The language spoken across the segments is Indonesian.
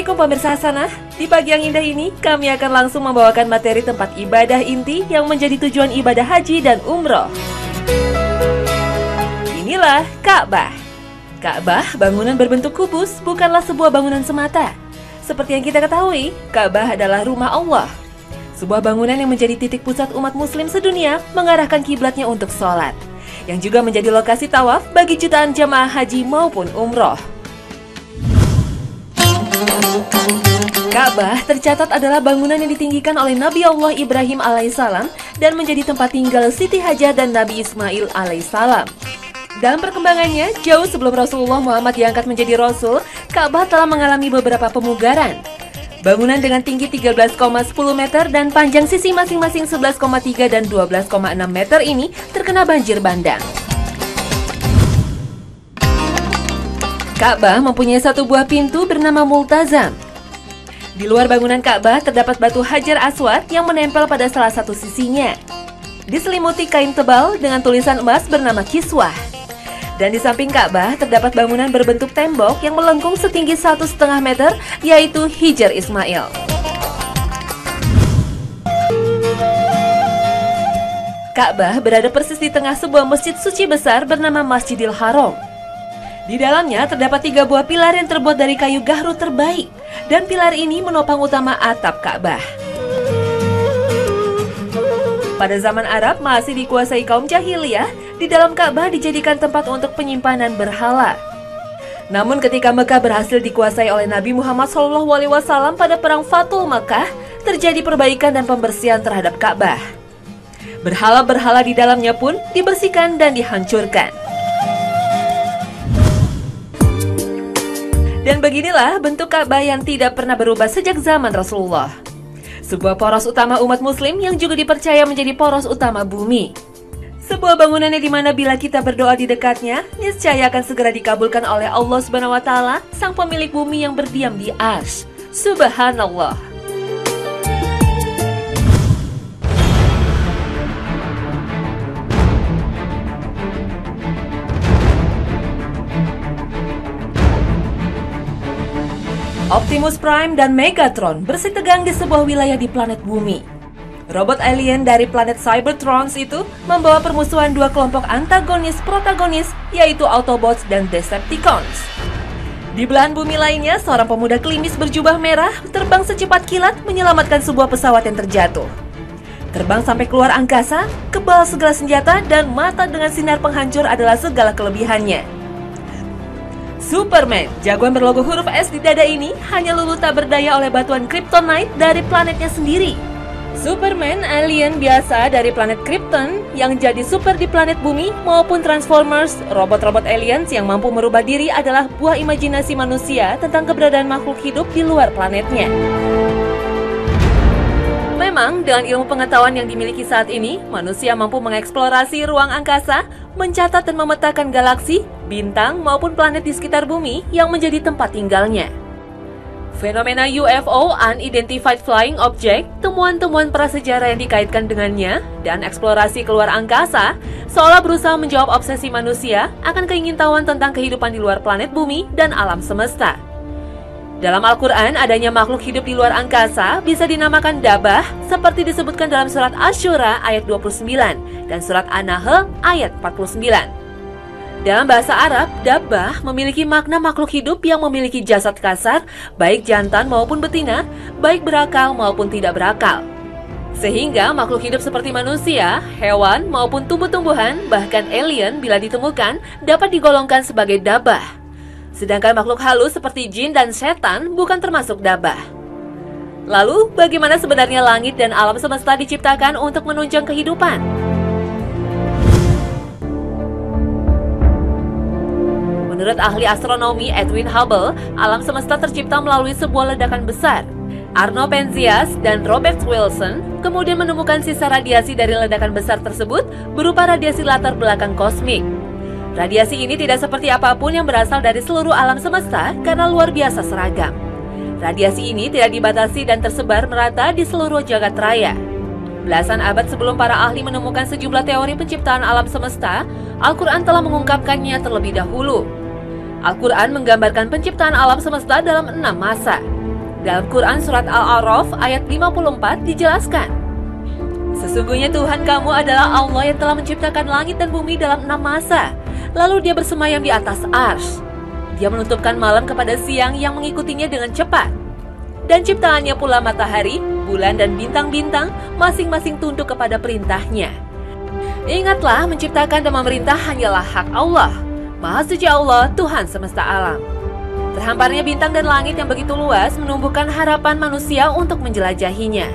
Assalamualaikum pemirsa Hasanah. Di pagi yang indah ini, kami akan langsung membawakan materi tempat ibadah inti yang menjadi tujuan ibadah haji dan umroh. Inilah Ka'bah. Ka'bah, bangunan berbentuk kubus, bukanlah sebuah bangunan semata. Seperti yang kita ketahui, Ka'bah adalah rumah Allah. Sebuah bangunan yang menjadi titik pusat umat muslim sedunia mengarahkan kiblatnya untuk sholat, yang juga menjadi lokasi tawaf bagi jutaan jamaah haji maupun umroh. Ka'bah tercatat adalah bangunan yang ditinggikan oleh Nabi Allah Ibrahim alaihissalam dan menjadi tempat tinggal Siti Hajar dan Nabi Ismail alaihissalam. Dalam perkembangannya, jauh sebelum Rasulullah Muhammad diangkat menjadi Rasul, Ka'bah telah mengalami beberapa pemugaran. Bangunan dengan tinggi 13,10 meter dan panjang sisi masing-masing 11,3 dan 12,6 meter ini terkena banjir bandang. Ka'bah mempunyai satu buah pintu bernama Multazam. Di luar bangunan Ka'bah terdapat batu Hajar Aswad yang menempel pada salah satu sisinya. Diselimuti kain tebal dengan tulisan emas bernama Kiswah. Dan di samping Ka'bah terdapat bangunan berbentuk tembok yang melengkung setinggi 1,5 meter, yaitu Hijr Ismail. Ka'bah berada persis di tengah sebuah masjid suci besar bernama Masjidil Haram. Di dalamnya terdapat 3 buah pilar yang terbuat dari kayu gahru terbaik, dan pilar ini menopang utama atap Ka'bah. Pada zaman Arab masih dikuasai kaum jahiliyah, di dalam Ka'bah dijadikan tempat untuk penyimpanan berhala. Namun ketika Mekah berhasil dikuasai oleh Nabi Muhammad SAW pada perang Fathul Makkah, terjadi perbaikan dan pembersihan terhadap Ka'bah. Berhala-berhala di dalamnya pun dibersihkan dan dihancurkan. Dan beginilah bentuk Ka'bah yang tidak pernah berubah sejak zaman Rasulullah. Sebuah poros utama umat muslim yang juga dipercaya menjadi poros utama bumi. Sebuah bangunan yang dimana bila kita berdoa di dekatnya, niscaya akan segera dikabulkan oleh Allah Subhanahu wa Ta'ala, sang pemilik bumi yang berdiam di Arsy. Subhanallah. Optimus Prime dan Megatron bersitegang di sebuah wilayah di planet bumi. Robot alien dari planet Cybertrons itu membawa permusuhan 2 kelompok antagonis-protagonis, yaitu Autobots dan Decepticons. Di belahan bumi lainnya, seorang pemuda klimis berjubah merah terbang secepat kilat menyelamatkan sebuah pesawat yang terjatuh. Terbang sampai keluar angkasa, kebal segala senjata, dan mata dengan sinar penghancur adalah segala kelebihannya. Superman, jagoan berlogo huruf S di dada ini, hanya luluh tak berdaya oleh batuan Kryptonite dari planetnya sendiri. Superman, alien biasa dari planet Krypton yang jadi super di planet bumi, maupun Transformers, robot-robot aliens yang mampu merubah diri adalah buah imajinasi manusia tentang keberadaan makhluk hidup di luar planetnya. Memang, dengan ilmu pengetahuan yang dimiliki saat ini, manusia mampu mengeksplorasi ruang angkasa, mencatat dan memetakan galaksi, bintang maupun planet di sekitar bumi yang menjadi tempat tinggalnya. Fenomena UFO (Unidentified Flying Object), temuan-temuan prasejarah yang dikaitkan dengannya, dan eksplorasi keluar angkasa, seolah berusaha menjawab obsesi manusia akan keingintahuan tentang kehidupan di luar planet bumi dan alam semesta. Dalam Al-Quran, adanya makhluk hidup di luar angkasa bisa dinamakan dabah, seperti disebutkan dalam surat Asy-Syura ayat 29 dan surat An-Nahl ayat 49. Dalam bahasa Arab, dabah memiliki makna makhluk hidup yang memiliki jasad kasar, baik jantan maupun betina, baik berakal maupun tidak berakal. Sehingga makhluk hidup seperti manusia, hewan maupun tumbuh-tumbuhan, bahkan alien bila ditemukan, dapat digolongkan sebagai dabah. Sedangkan makhluk halus seperti jin dan setan bukan termasuk dabah. Lalu, bagaimana sebenarnya langit dan alam semesta diciptakan untuk menunjang kehidupan? Menurut ahli astronomi Edwin Hubble, alam semesta tercipta melalui sebuah ledakan besar. Arno Penzias dan Robert Wilson kemudian menemukan sisa radiasi dari ledakan besar tersebut berupa radiasi latar belakang kosmik. Radiasi ini tidak seperti apapun yang berasal dari seluruh alam semesta karena luar biasa seragam. Radiasi ini tidak dibatasi dan tersebar merata di seluruh jagat raya. Belasan abad sebelum para ahli menemukan sejumlah teori penciptaan alam semesta, Al-Quran telah mengungkapkannya terlebih dahulu. Al-Quran menggambarkan penciptaan alam semesta dalam 6 masa. Dalam Quran Surat Al-A'raf ayat 54 dijelaskan, "Sesungguhnya Tuhan kamu adalah Allah yang telah menciptakan langit dan bumi dalam 6 masa. Lalu dia bersemayam di atas arsy. Dia menutupkan malam kepada siang yang mengikutinya dengan cepat. Dan ciptaannya pula matahari, bulan dan bintang-bintang masing-masing tunduk kepada perintahnya. Ingatlah, menciptakan dan memerintah hanyalah hak Allah. Maha suci Allah, Tuhan semesta alam." Terhamparnya bintang dan langit yang begitu luas menumbuhkan harapan manusia untuk menjelajahinya.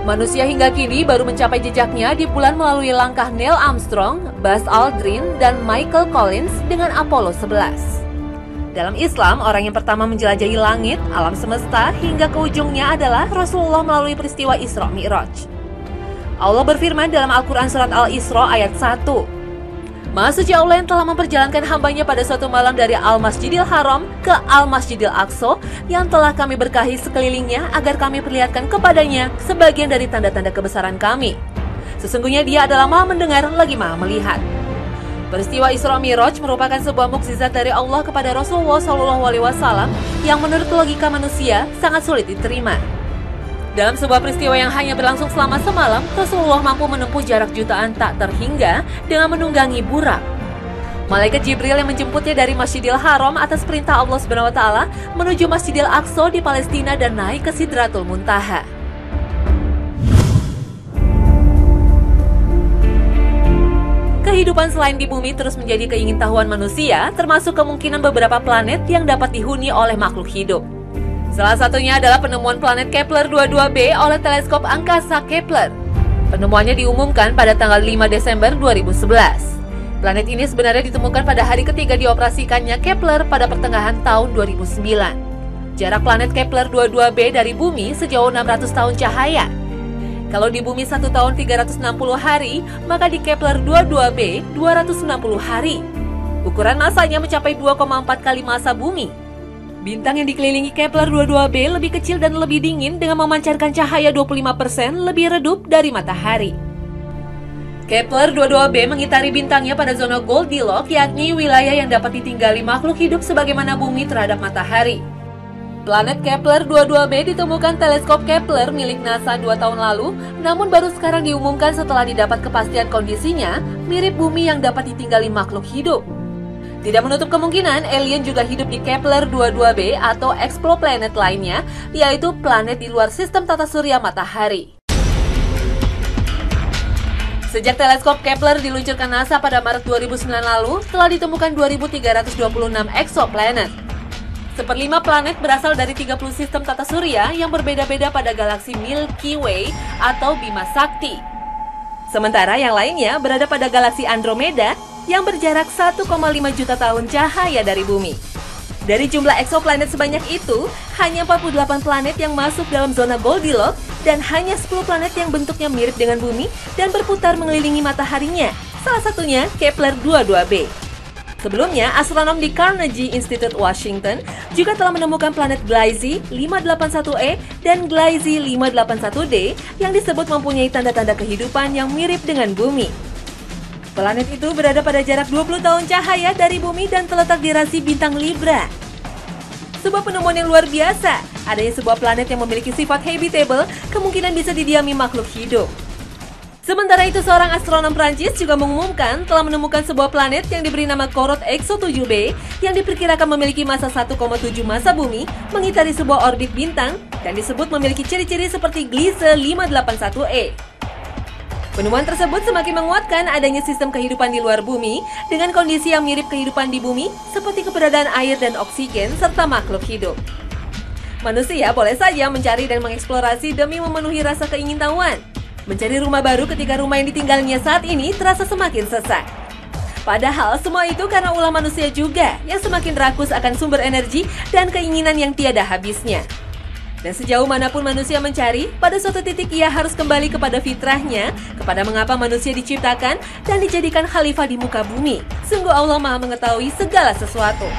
Manusia hingga kini baru mencapai jejaknya di bulan melalui langkah Neil Armstrong, Buzz Aldrin, dan Michael Collins dengan Apollo 11. Dalam Islam, orang yang pertama menjelajahi langit, alam semesta, hingga ke ujungnya adalah Rasulullah melalui peristiwa Isra Mi'raj. Allah berfirman dalam Al-Quran Surat Al-Isra ayat 1, "Maha suci Allah yang telah memperjalankan hambanya pada suatu malam dari Al-Masjidil Haram ke Al-Masjidil Aqsa yang telah kami berkahi sekelilingnya agar kami perlihatkan kepadanya sebagian dari tanda-tanda kebesaran kami. Sesungguhnya dia adalah Maha mendengar lagi Maha melihat." Peristiwa Isra Mi'raj merupakan sebuah mukjizat dari Allah kepada Rasulullah SAW yang menurut logika manusia sangat sulit diterima. Dalam sebuah peristiwa yang hanya berlangsung selama semalam, Rasulullah mampu menempuh jarak jutaan tak terhingga dengan menunggangi burak. Malaikat Jibril yang menjemputnya dari Masjidil Haram atas perintah Allah SWT menuju Masjidil Aqsa di Palestina dan naik ke Sidratul Muntaha. Kehidupan selain di bumi terus menjadi keingintahuan manusia, termasuk kemungkinan beberapa planet yang dapat dihuni oleh makhluk hidup. Salah satunya adalah penemuan planet Kepler 22b oleh teleskop angkasa Kepler. Penemuannya diumumkan pada tanggal 5 Desember 2011. Planet ini sebenarnya ditemukan pada hari ketiga dioperasikannya Kepler pada pertengahan tahun 2009. Jarak planet Kepler 22b dari bumi sejauh 600 tahun cahaya. Kalau di bumi 1 tahun 360 hari, maka di Kepler 22b 260 hari. Ukuran masanya mencapai 2,4 kali massa bumi. Bintang yang dikelilingi Kepler 22b lebih kecil dan lebih dingin dengan memancarkan cahaya 25% lebih redup dari matahari. Kepler 22b mengitari bintangnya pada zona Goldilocks, yakni wilayah yang dapat ditinggali makhluk hidup sebagaimana bumi terhadap matahari. Planet Kepler 22b ditemukan teleskop Kepler milik NASA 2 tahun lalu, namun baru sekarang diumumkan setelah didapat kepastian kondisinya mirip bumi yang dapat ditinggali makhluk hidup. Tidak menutup kemungkinan alien juga hidup di Kepler 22b atau exoplanet lainnya, yaitu planet di luar sistem tata surya matahari. Sejak teleskop Kepler diluncurkan NASA pada Maret 2009 lalu, telah ditemukan 2.326 exoplanet. Seperlima planet berasal dari 30 sistem tata surya yang berbeda-beda pada galaksi Milky Way atau Bima Sakti. Sementara yang lainnya berada pada galaksi Andromeda yang berjarak 1,5 juta tahun cahaya dari bumi. Dari jumlah exoplanet sebanyak itu, hanya 48 planet yang masuk dalam zona Goldilocks dan hanya 10 planet yang bentuknya mirip dengan bumi dan berputar mengelilingi mataharinya, salah satunya Kepler 22b. Sebelumnya, astronom di Carnegie Institute Washington juga telah menemukan planet Gliese 581e dan Gliese 581d yang disebut mempunyai tanda-tanda kehidupan yang mirip dengan bumi. Planet itu berada pada jarak 20 tahun cahaya dari bumi dan terletak di rasi bintang Libra. Sebuah penemuan yang luar biasa, adanya sebuah planet yang memiliki sifat habitable kemungkinan bisa didiami makhluk hidup. Sementara itu, seorang astronom Prancis juga mengumumkan telah menemukan sebuah planet yang diberi nama Corot Exo-7b yang diperkirakan memiliki massa 1,7 massa bumi, mengitari sebuah orbit bintang, dan disebut memiliki ciri-ciri seperti Gliese 581e. Penemuan tersebut semakin menguatkan adanya sistem kehidupan di luar bumi dengan kondisi yang mirip kehidupan di bumi seperti keberadaan air dan oksigen serta makhluk hidup. Manusia boleh saja mencari dan mengeksplorasi demi memenuhi rasa keingintahuan. Mencari rumah baru ketika rumah yang ditinggalnya saat ini terasa semakin sesak. Padahal semua itu karena ulah manusia juga yang semakin rakus akan sumber energi dan keinginan yang tiada habisnya. Dan sejauh manapun manusia mencari, pada suatu titik ia harus kembali kepada fitrahnya, kepada mengapa manusia diciptakan dan dijadikan khalifah di muka bumi. Sungguh Allah Maha mengetahui segala sesuatu.